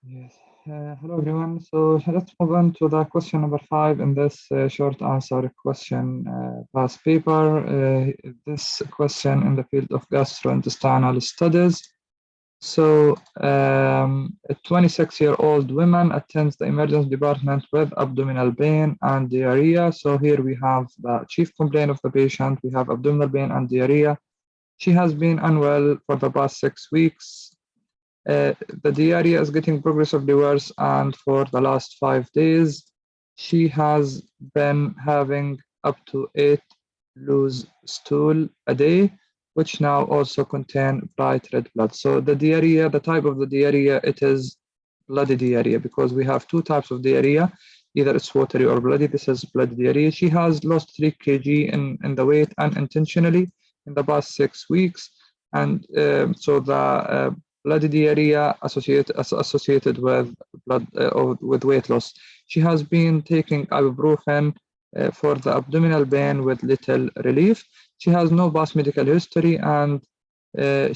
Yes. Hello, everyone. So let's move on to the question number 5 in this short answer question past paper. This question in the field of gastrointestinal studies. So, a 26-year-old woman attends the emergency department with abdominal pain and diarrhea. So here we have the chief complaint of the patient. We have abdominal pain and diarrhea. She has been unwell for the past 6 weeks. The diarrhea is getting progressively worse, and for the last 5 days, she has been having up to 8 loose stool a day, which now also contain bright red blood. So the diarrhea, the type of the diarrhea, it is bloody diarrhea because we have two types of diarrhea. Either it's watery or bloody. This is bloody diarrhea. She has lost 3 kg in the weight unintentionally in the past 6 weeks. And so the bloody diarrhea associated with blood or with weight loss. She has been taking ibuprofen for the abdominal pain with little relief. She has no past medical history, and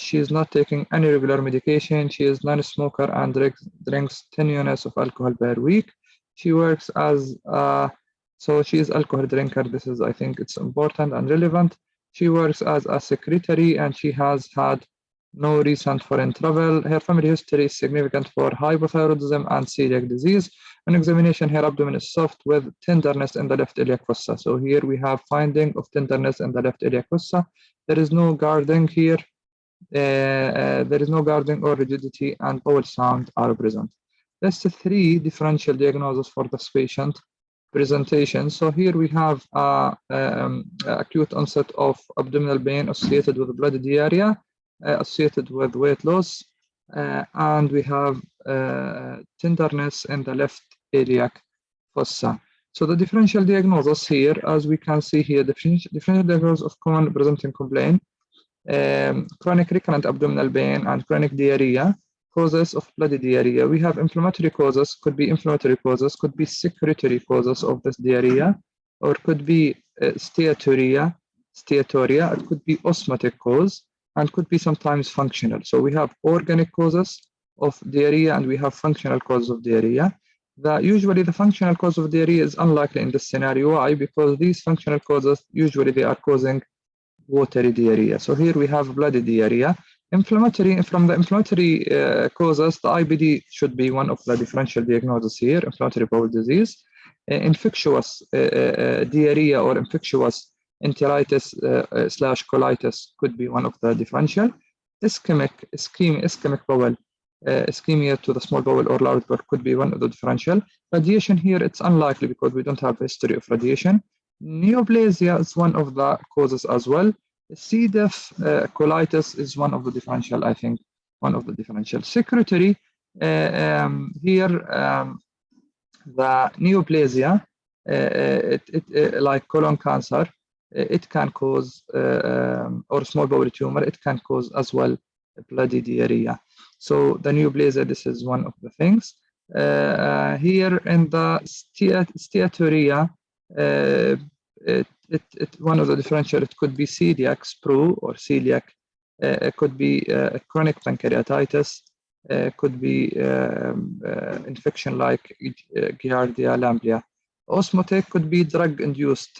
she is not taking any regular medication. She is non-smoker and drinks 10 units of alcohol per week. She works as so she is alcohol drinker. This is, I think, it's important and relevant. She works as a secretary, and she has had no recent foreign travel. Her family history is significant for hypothyroidism and celiac disease. On examination, her abdomen is soft with tenderness in the left iliac fossa. So here we have finding of tenderness in the left iliac fossa. There is no guarding here. There is no guarding or rigidity, and bowel sound are present. That's the 3 differential diagnosis for this patient presentation. So here we have acute onset of abdominal pain associated with bloody diarrhea, associated with weight loss, and we have tenderness in the left iliac fossa. So the differential diagnosis here, as we can see here, differential diagnosis of common presenting complaint, chronic recurrent abdominal pain and chronic diarrhea, causes of bloody diarrhea. We have inflammatory causes, could be inflammatory causes, could be secretory causes of this diarrhea, or could be steatorrhea, it could be osmotic cause, and could be sometimes functional. So we have organic causes of diarrhea and we have functional causes of diarrhea. Usually the functional cause of diarrhea is unlikely in this scenario. Why? Because these functional causes, usually they are causing watery diarrhea. So here we have bloody diarrhea. From the inflammatory causes, the IBD should be one of the differential diagnoses here, inflammatory bowel disease. Infectious diarrhea or infectious enteritis / colitis could be one of the differential. Ischemic bowel, ischemia to the small bowel or large bowel could be one of the differential. Radiation here, it's unlikely because we don't have a history of radiation. Neoplasia is one of the causes as well. C. diff colitis is one of the differential, I think, one of the differential. Secretory, here, the neoplasia, like colon cancer, it can cause, or small bowel tumor, it can cause as well bloody diarrhea. So the neoplasia, this is one of the things. Here in the steatorrhea, one of the differential, it could be celiac sprue or celiac, it could be chronic pancreatitis, could be infection like Giardia lamblia. Osmotic could be drug-induced,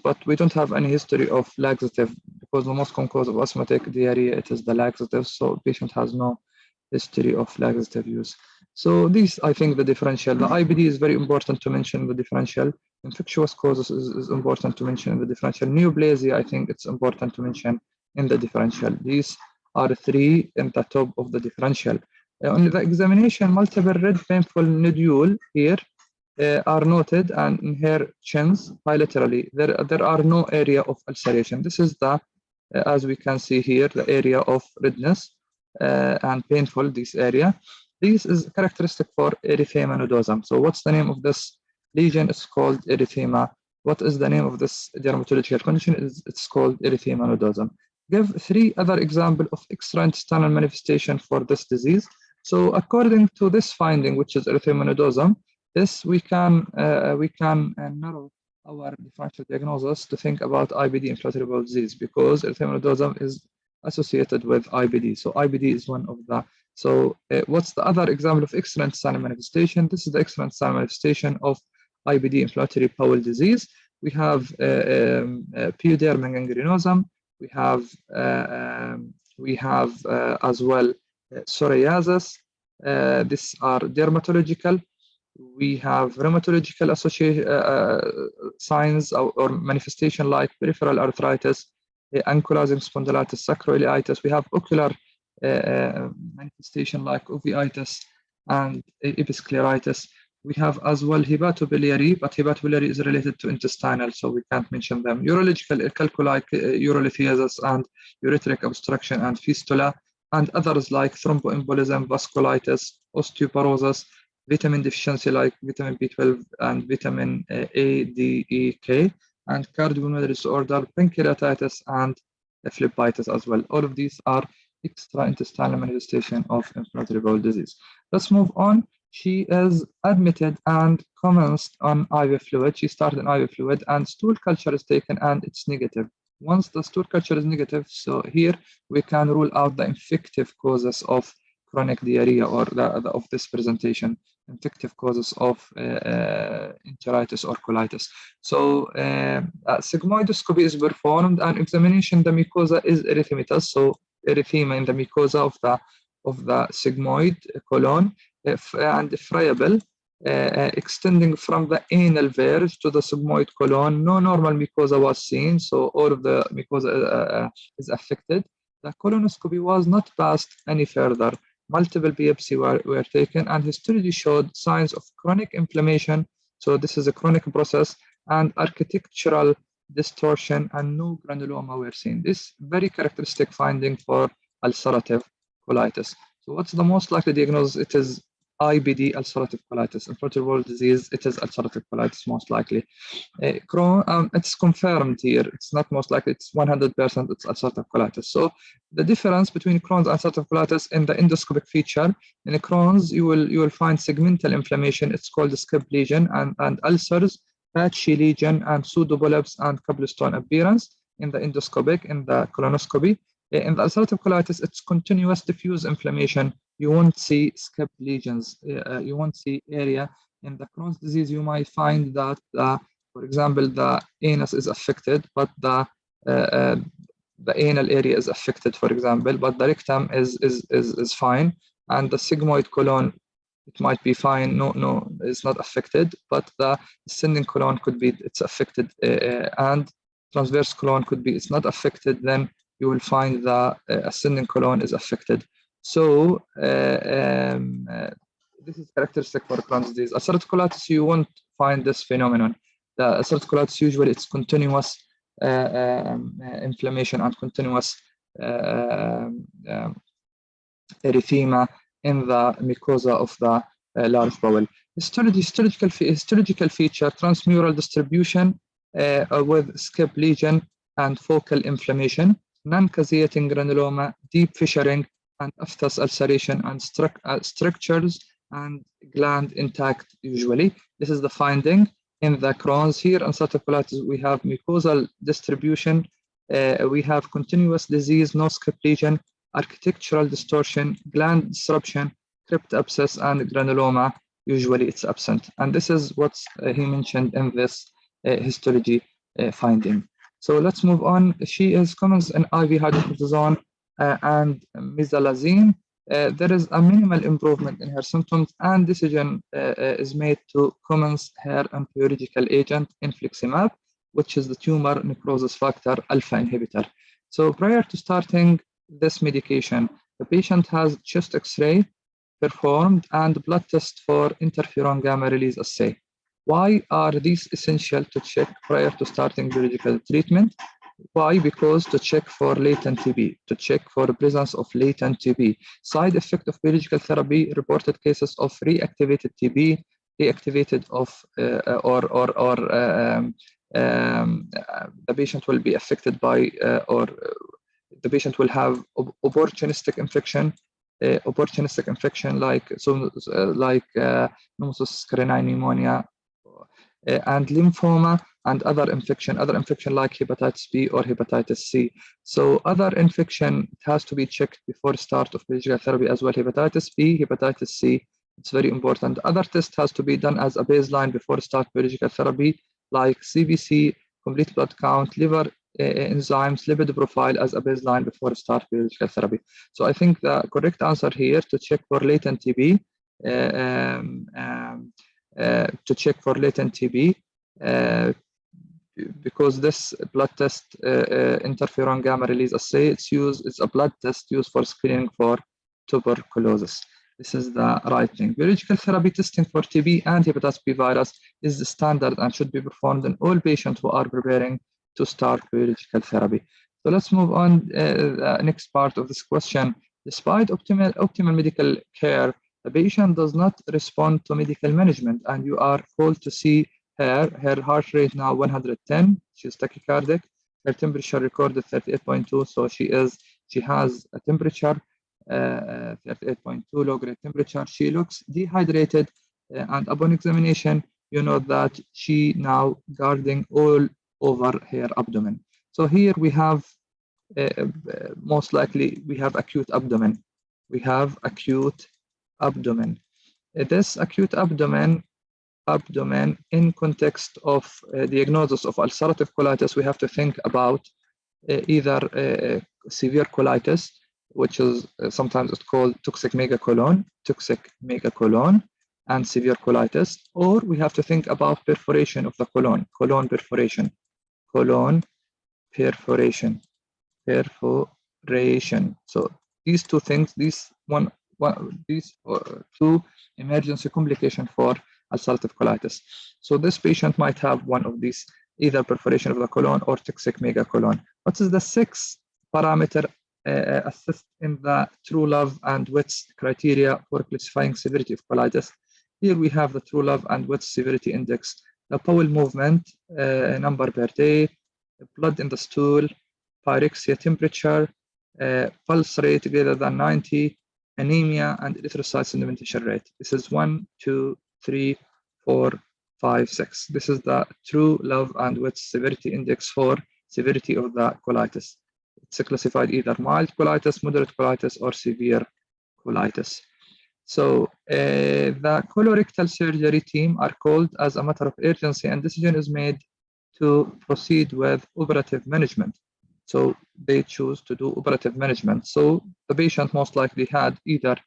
but we don't have any history of laxative because the most common cause of osmotic diarrhea, it is the laxative, so patient has no history of laxative use. So these, I think, the differential. The IBD is very important to mention in the differential. Infectious causes is important to mention in the differential. Neoplasia, I think it's important to mention in the differential. These are 3 in the top of the differential. On the examination, multiple red painful nodule here are noted, and in her chins bilaterally. There are no area of ulceration. This is the, as we can see here, the area of redness and painful, this area. This is characteristic for erythema nodosum. So what's the name of this lesion? It's called erythema. What is the name of this dermatological condition? It's called erythema nodosum. Give 3 other examples of extraintestinal manifestation for this disease. So according to this finding, which is erythema nodosum, this we can narrow our differential diagnosis to think about IBD, inflammatory bowel disease, because erythema nodosum is associated with IBD. So IBD is one of the So what's the other example of extraintestinal manifestation? This is the extraintestinal manifestation of IBD, inflammatory bowel disease. We have pyoderma gangrenosum. We have as well psoriasis. These are dermatological. We have rheumatological signs or manifestation like peripheral arthritis, ankylosing spondylitis, sacroiliitis. We have ocular manifestation like uveitis and episcleritis. We have as well hepatobiliary, but hepatobiliary is related to intestinal, so we can't mention them. Urological calculi, urolithiasis, and ureteric obstruction and fistula, and others like thromboembolism, vasculitis, osteoporosis, vitamin deficiency like vitamin B12 and vitamin A, D, E, K, and cardiopulmonary disorder, pancreatitis, and phlebitis as well. All of these are extraintestinal manifestation of inflammatory bowel disease. Let's move on. She is admitted and commenced on IV fluid. She started on IV fluid and stool culture is taken and it's negative. Once the stool culture is negative, so here we can rule out the infective causes of chronic diarrhea or of this presentation, infective causes of enteritis or colitis. So sigmoidoscopy is performed and examination the mucosa is erythematous, so erythema in the mucosa of the sigmoid colon and friable, extending from the anal verge to the sigmoid colon. No normal mucosa was seen, so all of the mucosa is affected. The colonoscopy was not passed any further. Multiple biopsy were taken, and histology showed signs of chronic inflammation. So this is a chronic process, and architectural distortion, and no granuloma were seen. This very characteristic finding for ulcerative colitis. So what's the most likely diagnosis? It is IBD, ulcerative colitis. Inflammatory bowel disease, it is ulcerative colitis most likely. It's confirmed here. It's not most likely, it's 100% it's ulcerative colitis. So the difference between Crohn's and ulcerative colitis in the endoscopic feature, in Crohn's, you will find segmental inflammation. It's called the skip lesion, and ulcers, patchy lesion, and pseudopolyps and cobblestone appearance in the endoscopic, in the colonoscopy. In the ulcerative colitis, it's continuous diffuse inflammation. You won't see skip lesions. You won't see area. In the Crohn's disease, you might find that, for example, the anus is affected, but the anal area is affected, for example, but the rectum is fine, and the sigmoid colon, it might be fine. No, it's not affected, but the ascending colon could be it's affected, and transverse colon could be it's not affected. Then you will find the ascending colon is affected. So this is characteristic for Crohn's disease. Ulcerative colitis, you won't find this phenomenon. The ulcerative colitis usually it's continuous inflammation and continuous erythema in the mucosa of the large bowel. Histological feature: transmural distribution with skip lesion and focal inflammation, non-caseating granuloma, deep fissuring, and aphthous ulceration, and structures and gland intact usually. This is the finding in the Crohn's. Here in ulcerative colitis, we have mucosal distribution, we have continuous disease, no skip lesion, architectural distortion, gland disruption, crypt abscess, and granuloma. Usually it's absent. And this is what he mentioned in this histology finding. So let's move on. She is commenced in IV hydrocortisone and mesalazine. There is a minimal improvement in her symptoms, and decision is made to commence her antibiological agent infliximab, which is the tumor necrosis factor alpha inhibitor. So prior to starting this medication, the patient has chest X-ray performed and blood test for interferon gamma release assay. Why are these essential to check prior to starting biological treatment? Why? Because to check for latent TB, to check for the presence of latent TB. Side effect of biological therapy: reported cases of reactivated TB, reactivated of the patient will be affected by or the patient will have opportunistic infection. Like pneumocystis carinii pneumonia and lymphoma, and other infection like hepatitis B or hepatitis C. So other infection, it has to be checked before start of biological therapy as well. Hepatitis B, hepatitis C, it's very important. Other test has to be done as a baseline before start biological therapy, like CBC, complete blood count, liver enzymes, lipid profile as a baseline before start biological therapy. So I think the correct answer here to check for latent TB, because this blood test, interferon gamma release assay, it's a blood test used for screening for tuberculosis. This is the right thing. Biological therapy testing for TB and hepatitis B virus is the standard and should be performed in all patients who are preparing to start biological therapy. So let's move on. The next part of this question. Despite optimal medical care, the patient does not respond to medical management, and you are called to see her. Her heart rate now 110. She's tachycardic. Her temperature recorded 38.2. So she has a temperature 38.2, low grade temperature. She looks dehydrated, and upon examination, you know that she now guarding all over her abdomen. So here we have most likely we have acute abdomen. We have acute abdomen. This acute abdomen in context of diagnosis of ulcerative colitis, we have to think about either severe colitis, which is sometimes it's called toxic megacolon, and severe colitis, or we have to think about perforation of the colon perforation. So these two things, these two emergency complication for ulcerative colitis. So this patient might have one of these, either perforation of the colon or toxic megacolon. What is the sixth parameter assist in the true love and Witt's criteria for classifying severity of colitis? Here we have the true love and Witt's severity index, the bowel movement, number per day, blood in the stool, pyrexia temperature, pulse rate greater than 90, anemia, and erythrocyte sedimentation rate. This is 1, 2, 3, 4, 5, 6. This is the true love and Witt's severity index for severity of the colitis. It's classified either mild colitis, moderate colitis, or severe colitis. So the colorectal surgery team are called as a matter of urgency, and decision is made to proceed with operative management. So they choose to do operative management. So the patient most likely had either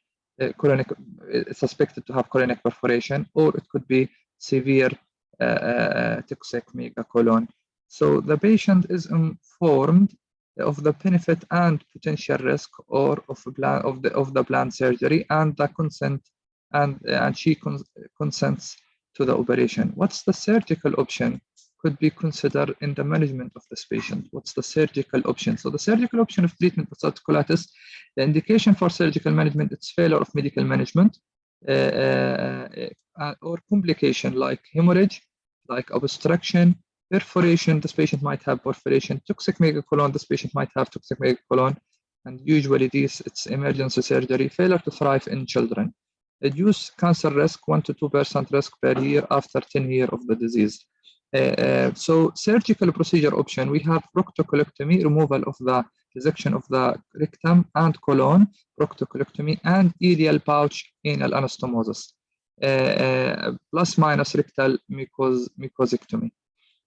suspected to have colonic perforation, or it could be severe toxic megacolon. So the patient is informed of the benefit and potential risk or of the planned surgery, and the consent, and she consents to the operation. What's the surgical option could be considered in the management of this patient? What's the surgical option? So the surgical option of treatment of ulcerative colitis, the indication for surgical management, it's failure of medical management or complication like hemorrhage, like obstruction, perforation. This patient might have perforation. Toxic megacolon, this patient might have toxic megacolon, and usually it's emergency surgery. Failure to thrive in children. Reduce cancer risk, 1 to 2% risk per year after 10 years of the disease. So surgical procedure option, we have proctocolectomy, removal of the resection of the rectum and colon, proctocolectomy, and ileal pouch anal anastomosis, plus minus rectal mucosectomy.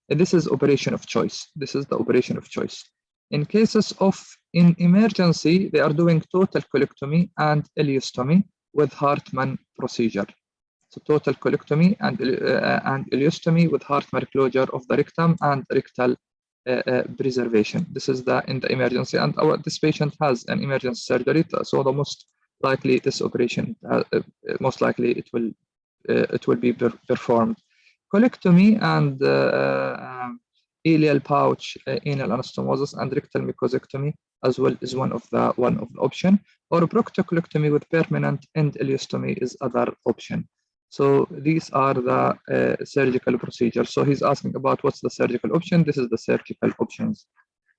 This is operation of choice. This is the operation of choice. In cases of emergency, they are doing total colectomy and ileostomy with Hartmann procedure. So total colectomy and ileostomy with Hartmann closure of the rectum and rectal preservation. This is in the emergency, and this patient has an emergency surgery. So the most likely this operation, most likely it will be performed. Colectomy and ileal pouch anal anastomosis and rectal mucosectomy as well is one of the option, or proctocolectomy with permanent end ileostomy is other option. So these are the surgical procedures. So he's asking about what's the surgical option. This is the surgical options.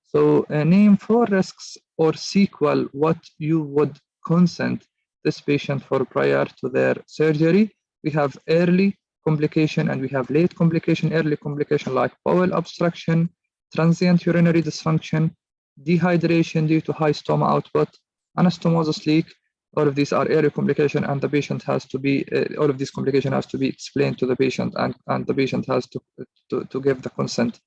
So name 4 risks or sequel what you would consent this patient for prior to their surgery. We have early complication, and we have late complication, early complication like bowel obstruction, transient urinary dysfunction, dehydration due to high stoma output, anastomosis leak. All of these are early complication, and the patient has to be, all of these complications has to be explained to the patient, and the patient has to give the consent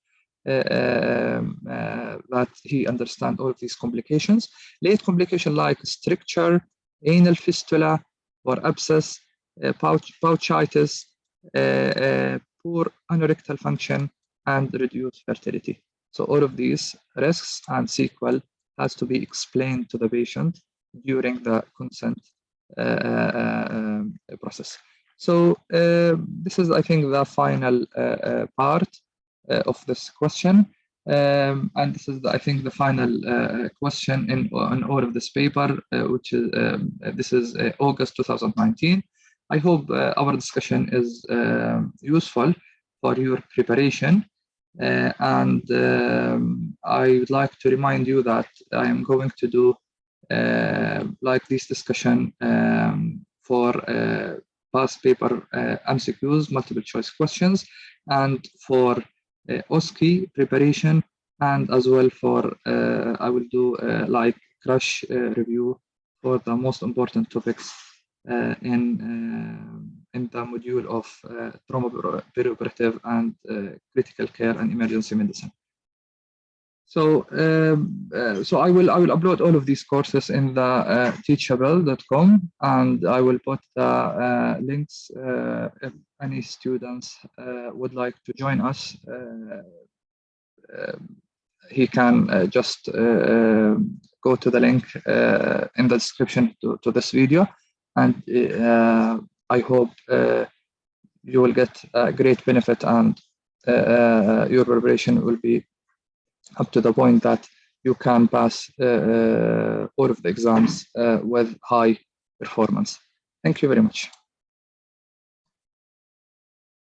that he understands all of these complications. Late complication like stricture, anal fistula or abscess, pouchitis, poor anorectal function, and reduced fertility. So all of these risks and sequel has to be explained to the patient during the consent process. So this is, I think, the final part of this question. And this is, I think, the final question in all of this paper, which is, this is August 2019. I hope our discussion is useful for your preparation. And I would like to remind you that I am going to do like this discussion for past paper MCQs, multiple choice questions, and for OSCE preparation, and as well for I will do like crash review for the most important topics in the module of trauma perioperative and critical care and emergency medicine. So so I will upload all of these courses in the teachable.com, and I will put the links if any students would like to join us. He can just go to the link in the description to this video, and I hope you will get a great benefit, and your preparation will be up to the point that you can pass all of the exams with high performance. Thank you very much.